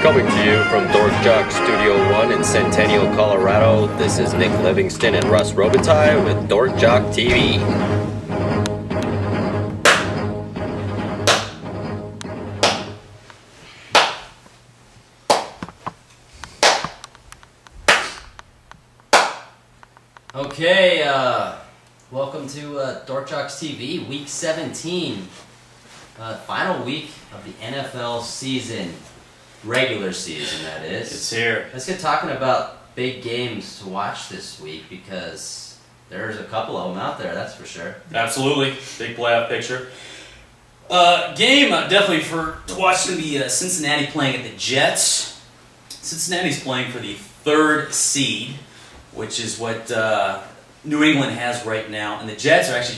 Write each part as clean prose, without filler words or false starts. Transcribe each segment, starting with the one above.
Coming to you from Dorkjock Studio 1 in Centennial, Colorado, this is Nick Livingston and Russ Robitaille with Dorkjock TV. Okay, welcome to Dorkjock TV, Week 17, final week of the NFL season, regular season that is. It's here. Let's get talking about big games to watch this week because there's a couple of them out there, that's for sure. Absolutely, big playoff picture. Game definitely to watch going to be Cincinnati playing at the Jets. Cincinnati's playing for the 3rd seed, which is what New England has right now. And the Jets are actually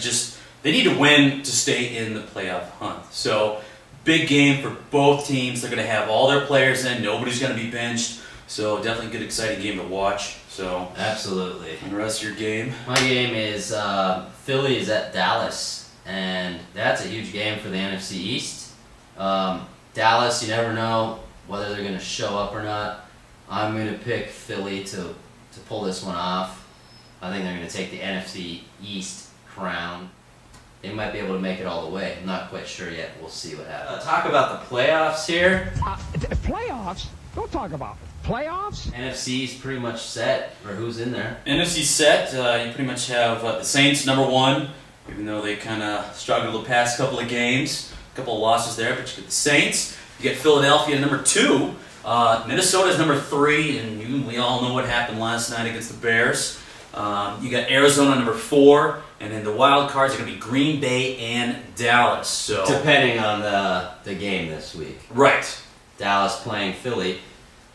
they need to win to stay in the playoff hunt. So, big game for both teams. They're going to have all their players in. Nobody's going to be benched. So, definitely a good, exciting game to watch. So, absolutely. And the rest of your game? My game is Philly is at Dallas. And that's a huge game for the NFC East. Dallas, you never know whether they're going to show up or not. I'm going to pick Philly to pull this one off. I think they're going to take the NFC East crown. They might be able to make it all the way. I'm not quite sure yet. We'll see what happens. Talk about the playoffs here. Playoffs? Don't talk about it. Playoffs? NFC's pretty much set, or who's in there? NFC set. You pretty much have the Saints #1, even though they kind of struggled the past couple of games. A couple of losses there, but you get the Saints. You get Philadelphia #2. Minnesota's #3, and we all know what happened last night against the Bears. You got Arizona #4, and then the wild cards are going to be Green Bay and Dallas. So depending on the game this week. Right. Dallas playing Philly,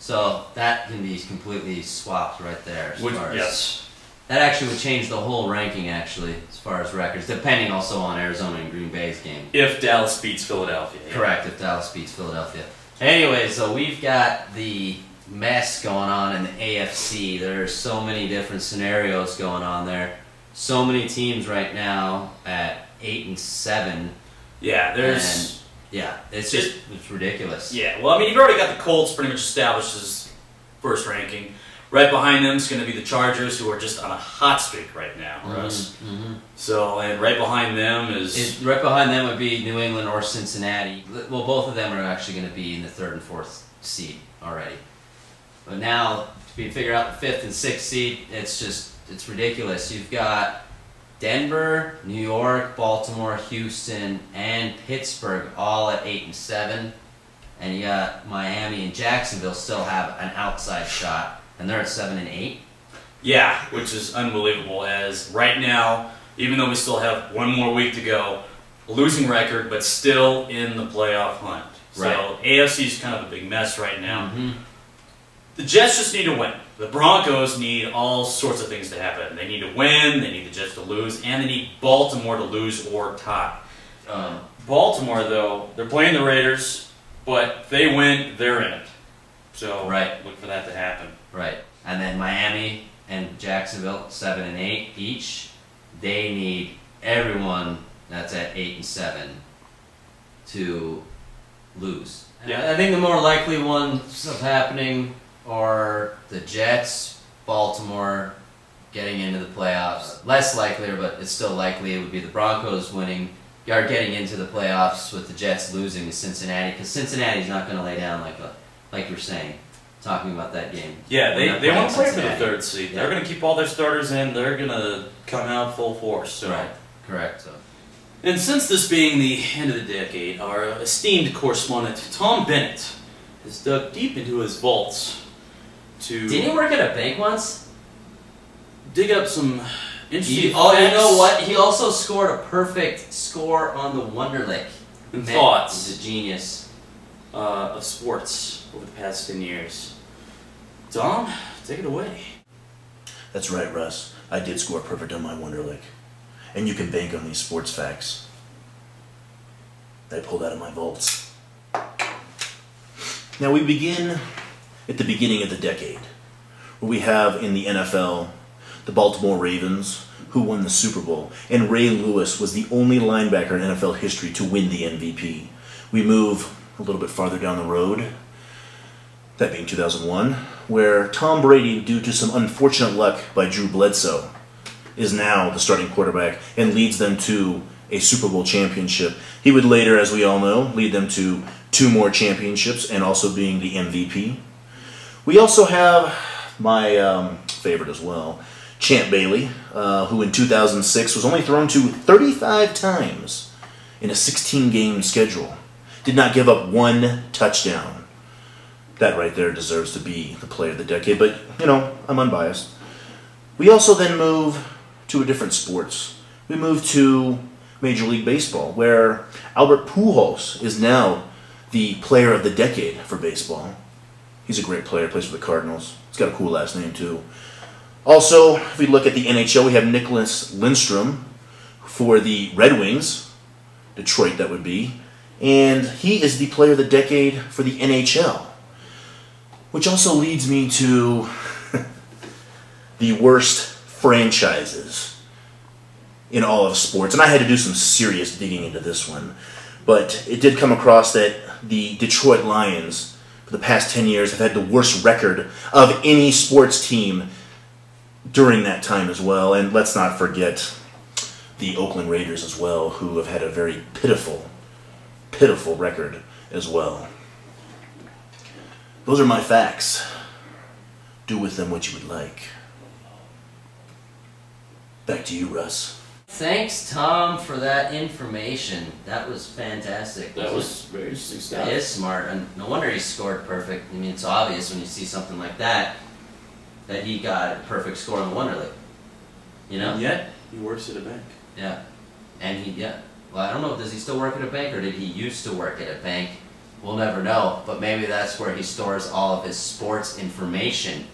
so that can be completely swapped right there. Yes. That actually would change the whole ranking, actually, as far as records, depending also on Arizona and Green Bay's game. If Dallas beats Philadelphia. Yeah. Correct, if Dallas beats Philadelphia. Anyway, so we've got the mess going on in the AFC. There's so many different scenarios going on there. So many teams right now at 8 and 7. Yeah, it's ridiculous. Yeah, well, I mean, you've already got the Colts pretty much established as first ranking. Right behind them is going to be the Chargers, who are just on a hot streak right now, Russ. So, and right behind them right behind them would be New England or Cincinnati. Well, both of them are actually going to be in the 3rd and 4th seed already. But now, to figure out the 5th and 6th seed, it's ridiculous. You've got Denver, New York, Baltimore, Houston, and Pittsburgh all at 8 and 7. And you got Miami and Jacksonville still have an outside shot. And they're at 7 and 8. Yeah, which is unbelievable. As right now, even though we still have one more week to go, a losing record, but still in the playoff hunt. Right. So AFC is kind of a big mess right now. The Jets just need to win. The Broncos need all sorts of things to happen. They need to win. They need the Jets to lose, and they need Baltimore to lose or tie. Baltimore, though, they're playing the Raiders, but if they win, they're in it. So look for that to happen. Right. And then Miami and Jacksonville, 7 and 8 each. They need everyone that's at 8 and 7 to lose. Yeah. I think the more likely ones of happening are the Jets, Baltimore getting into the playoffs. Less likely, but it's still likely it would be the Broncos winning, or getting into the playoffs with the Jets losing to Cincinnati, because Cincinnati's not going to lay down like you're saying, talking about that game. Yeah, they want to play for the 3rd seed. Yeah. They're going to keep all their starters in. They're going to come out full force. So. Right, correct. So. And since this being the end of the decade, our esteemed correspondent Tom Bennett has dug deep into his vaults to... Didn't he work at a bank once? Dig up some interesting you know what? He also scored a perfect score on the Wonderlic. And thoughts. He's a genius. Of sports over the past 10 years. Tom, take it away. That's right, Russ. I did score perfect on my Wonderlic. And you can bank on these sports facts that I pulled out of my vaults. Now we begin at the beginning of the decade, where we have in the NFL the Baltimore Ravens, who won the Super Bowl, and Ray Lewis was the only linebacker in NFL history to win the MVP. We move a little bit farther down the road, That being 2001, where Tom Brady, due to some unfortunate luck by Drew Bledsoe, is now the starting quarterback and leads them to a Super Bowl championship. He would later, as we all know, lead them to 2 more championships and also being the MVP. We also have my favorite as well, Champ Bailey, who in 2006 was only thrown to 35 times in a 16-game schedule. Did not give up 1 touchdown. That right there deserves to be the player of the decade, but, you know, I'm unbiased. We also then move to a different sports. We move to Major League Baseball, where Albert Pujols is now the player of the decade for baseball. He's a great player, plays for the Cardinals. He's got a cool last name, too. Also, if we look at the NHL, we have Nicholas Lindstrom for the Red Wings, Detroit that would be, and he is the player of the decade for the NHL. Which also leads me to the worst franchises in all of sports. And I had to do some serious digging into this one. But it did come across that the Detroit Lions, for the past 10 years, have had the worst record of any sports team during that time as well. And let's not forget the Oakland Raiders as well, who have had a very pitiful, pitiful record as well. Those are my facts. Do with them what you would like. Back to you, Russ. Thanks, Tom, for that information. That was fantastic. That was very interesting stuff. That is smart, and no wonder he scored perfect. I mean, it's obvious when you see something like that that he got a perfect score in the Wonder League. You know? And yet, he works at a bank. Yeah. And yeah. Well, I don't know, does he still work at a bank, or did he used to work at a bank? We'll never know, but maybe that's where he stores all of his sports information.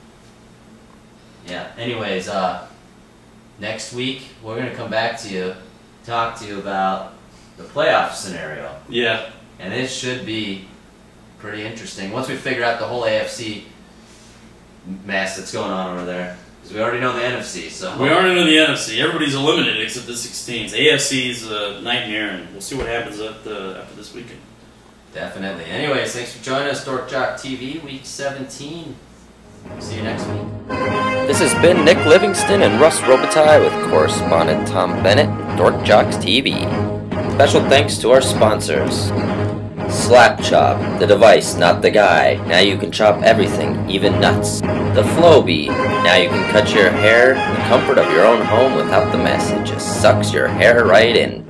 Yeah, anyways, next week we're going to come back to you, talk to you about the playoff scenario. Yeah. And it should be pretty interesting. Once we figure out the whole AFC mess that's going on over there. Because we already know the NFC, so... We already know the NFC. Everybody's eliminated except the 16s. AFC's a nightmare, and we'll see what happens after this weekend. Definitely. Anyways, thanks for joining us, Dorkjock TV, Week 17. See you next week. This has been Nick Livingston and Russ Robitaille with Correspondent Tom Bennett, Dorkjock TV. Special thanks to our sponsors. Slap Chop, the device, not the guy. Now you can chop everything, even nuts. The Flowbee, now you can cut your hair in the comfort of your own home without the mess. It just sucks your hair right in.